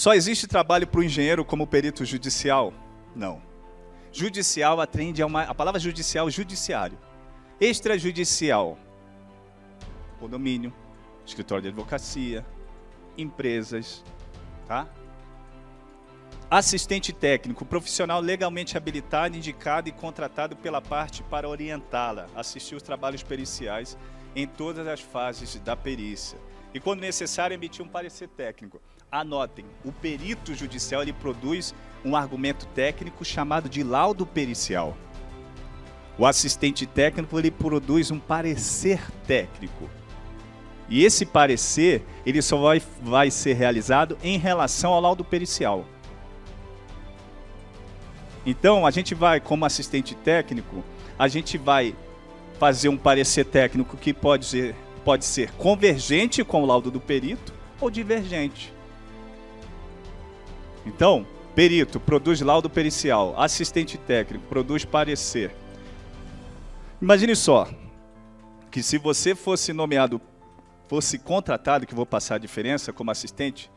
Só existe trabalho para o engenheiro como perito judicial? Não. Judicial atende a palavra judicial, judiciário. Extrajudicial, condomínio, escritório de advocacia, empresas, tá? Assistente técnico, profissional legalmente habilitado, indicado e contratado pela parte para orientá-la, assistir os trabalhos periciais em todas as fases da perícia. E quando necessário, emitir um parecer técnico. Anotem, o perito judicial ele produz um argumento técnico chamado de laudo pericial. O assistente técnico ele produz um parecer técnico. E esse parecer ele só vai ser realizado em relação ao laudo pericial. Então, a gente vai, como assistente técnico, a gente vai fazer um parecer técnico que pode ser convergente com o laudo do perito ou divergente. Então, perito produz laudo pericial, assistente técnico produz parecer. Imagine só, que se você fosse nomeado, fosse contratado, que eu vou passar a diferença como assistente,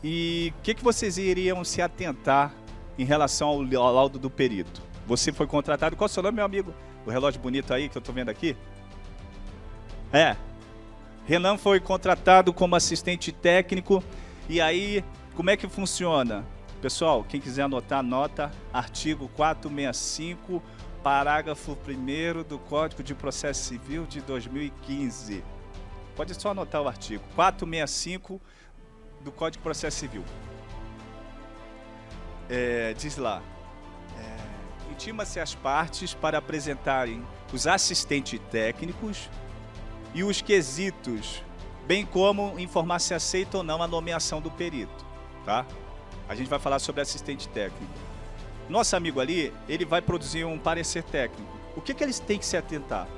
e o que vocês iriam se atentar em relação ao laudo do perito? Você foi contratado, qual é o seu nome, meu amigo? O relógio bonito aí que eu estou vendo aqui? Renan foi contratado como assistente técnico, e aí, como é que funciona? Pessoal, quem quiser anotar, anota artigo 465, parágrafo 1º do Código de Processo Civil de 2015. Pode só anotar o artigo 465 do Código de Processo Civil. Diz lá, intima-se as partes para apresentarem os assistentes técnicos e os quesitos, bem como informar se aceita ou não a nomeação do perito, tá? A gente vai falar sobre assistente técnico. Nosso amigo ali, ele vai produzir um parecer técnico. O que eles têm que se atentar?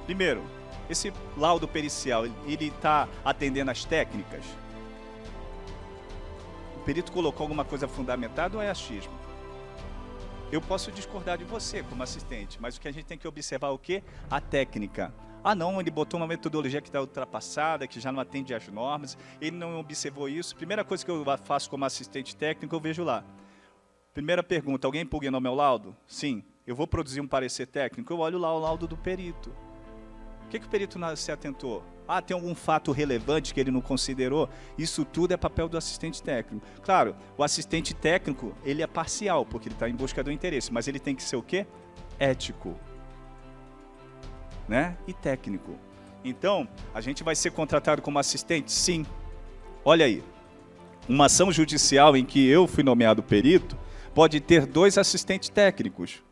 Primeiro, esse laudo pericial, ele está atendendo às técnicas? O perito colocou alguma coisa fundamentada ou é achismo? Eu posso discordar de você como assistente, mas o que a gente tem que observar é o quê? A técnica. Ah não, ele botou uma metodologia que está ultrapassada, que já não atende às normas, ele não observou isso. Primeira coisa que eu faço como assistente técnico, eu vejo lá. Primeira pergunta, alguém impugnou meu laudo? Sim. Eu vou produzir um parecer técnico, eu olho lá o laudo do perito. O que o perito se atentou? Ah, tem algum fato relevante que ele não considerou? Isso tudo é papel do assistente técnico. Claro, o assistente técnico, ele é parcial, porque ele está em busca do interesse, mas ele tem que ser o quê? Ético, né? E técnico. Então, a gente vai ser contratado como assistente? Sim. Olha aí, uma ação judicial em que eu fui nomeado perito, pode ter 2 assistentes técnicos.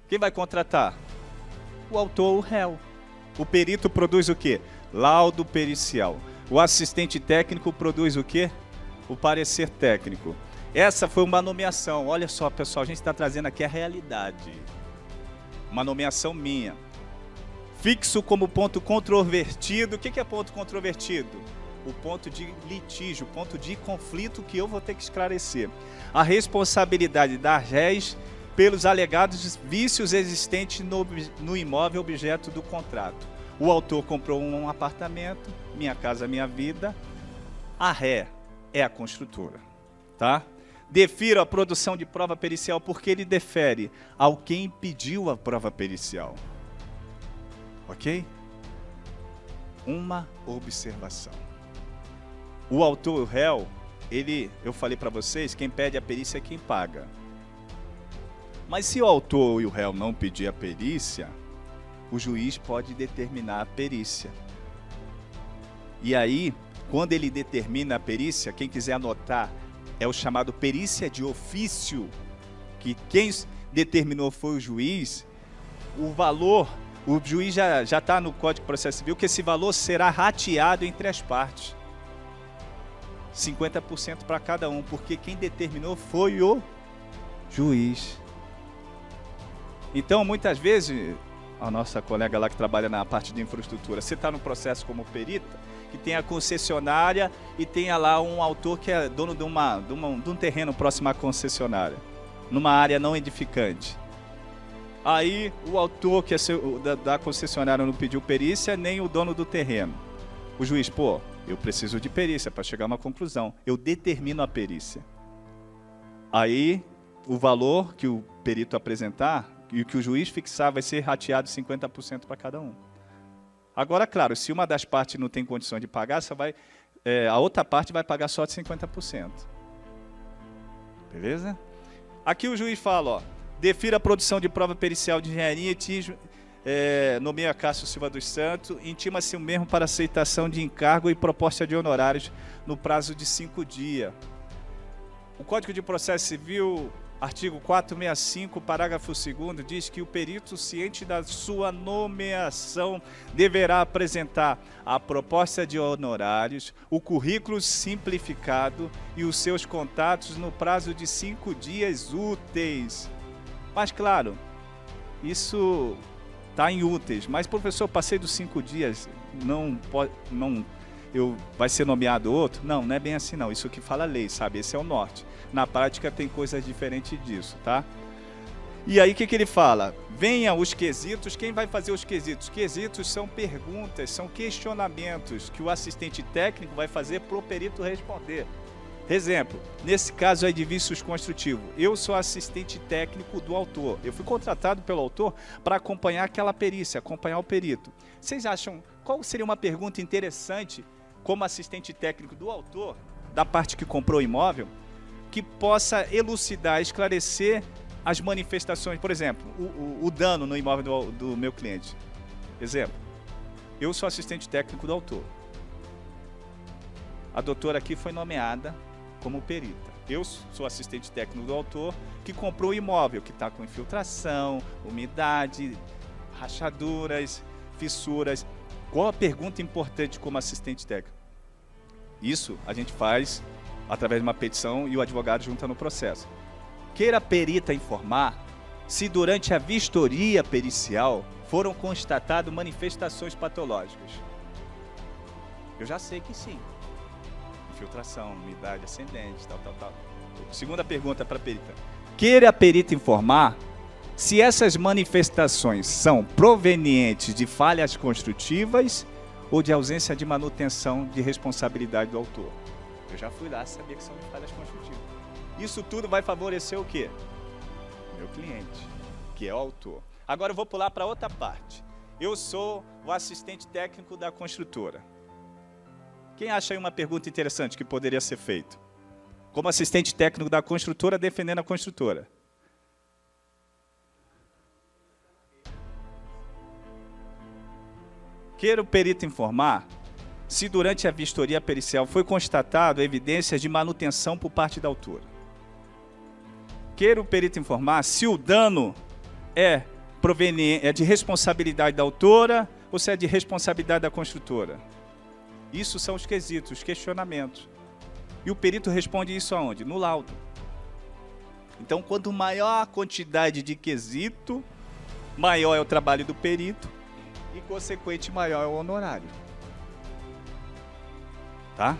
Quem vai contratar? O autor ou o réu. O perito produz o quê? Laudo pericial. O assistente técnico produz o quê? O parecer técnico. Essa foi uma nomeação. Olha só, pessoal, a gente está trazendo aqui a realidade. Uma nomeação minha. Fixo como ponto controvertido. O que é ponto controvertido? O ponto de litígio, o ponto de conflito que eu vou ter que esclarecer. A responsabilidade das réis pelos alegados vícios existentes no imóvel objeto do contrato. O autor comprou um apartamento, Minha Casa Minha Vida, a ré é a construtora, tá? Defiro a produção de prova pericial porque ele defere ao quem pediu a prova pericial. Ok? Uma observação. O autor, o réu, eu falei para vocês, quem pede a perícia é quem paga. Mas se o autor e o réu não pedir a perícia, o juiz pode determinar a perícia. E aí, quando ele determina a perícia, quem quiser anotar, é o chamado perícia de ofício, que quem determinou foi o juiz. O valor, o juiz já está no Código de Processo Civil, que esse valor será rateado entre as partes. 50% para cada um, porque quem determinou foi o juiz. Então, muitas vezes, a nossa colega lá que trabalha na parte de infraestrutura, você está no processo como perita, que tem a concessionária e tenha lá um autor que é dono de um terreno próximo à concessionária, numa área não edificante. Aí, o autor que é da concessionária não pediu perícia, nem o dono do terreno. O juiz, Eu preciso de perícia para chegar a uma conclusão. Eu determino a perícia. Aí, o valor que o perito apresentar e o que o juiz fixar vai ser rateado 50% para cada um. Agora, claro, se uma das partes não tem condição de pagar, a outra parte vai pagar só de 50%. Beleza? Aqui o juiz fala, ó, defira a produção de prova pericial de engenharia e nomeia Cássio Silva dos Santos, intima-se o mesmo para aceitação de encargo e proposta de honorários no prazo de 5 dias. O Código de Processo Civil, artigo 465, parágrafo 2º, diz que o perito, ciente da sua nomeação, deverá apresentar a proposta de honorários, o currículo simplificado e os seus contatos no prazo de 5 dias úteis. Mas, claro, isso está em úteis. Mas, professor, passei dos 5 dias, vai ser nomeado outro? Não, não é bem assim não. Isso que fala a lei, sabe? Esse é o norte. Na prática tem coisas diferentes disso, tá? E aí o que ele fala? Venha os quesitos. Quem vai fazer os quesitos? Quesitos são perguntas, são questionamentos que o assistente técnico vai fazer para o perito responder. Exemplo, nesse caso aí de vícios construtivos, eu sou assistente técnico do autor. Eu fui contratado pelo autor para acompanhar aquela perícia, acompanhar o perito. Vocês acham qual seria uma pergunta interessante como assistente técnico do autor, da parte que comprou o imóvel, que possa elucidar, esclarecer as manifestações, por exemplo, o dano no imóvel do meu cliente. Exemplo, eu sou assistente técnico do autor. A doutora aqui foi nomeada como perita. Eu sou assistente técnico do autor que comprou o imóvel, que está com infiltração, umidade, rachaduras, fissuras. Qual a pergunta importante como assistente técnico? Isso a gente faz através de uma petição e o advogado junta no processo. Queira a perita informar se durante a vistoria pericial foram constatadas manifestações patológicas. Eu já sei que sim. Infiltração, umidade ascendente, tal. Segunda pergunta para a perita. Queira a perita informar se essas manifestações são provenientes de falhas construtivas ou de ausência de manutenção de responsabilidade do autor. Eu já fui lá, sabia que são falhas construtivas. Isso tudo vai favorecer o quê? Meu cliente, que é o autor. Agora eu vou pular para outra parte. Eu sou o assistente técnico da construtora. Quem acha aí uma pergunta interessante que poderia ser feita? Como assistente técnico da construtora, defendendo a construtora. Queira o perito informar se durante a vistoria pericial foi constatado evidências de manutenção por parte da autora. Queira o perito informar se o dano é de responsabilidade da autora ou se é de responsabilidade da construtora. Isso são os quesitos, os questionamentos. E o perito responde isso aonde? No laudo. Então, quanto maior a quantidade de quesito, maior é o trabalho do perito e, consequente, maior é o honorário. Tá?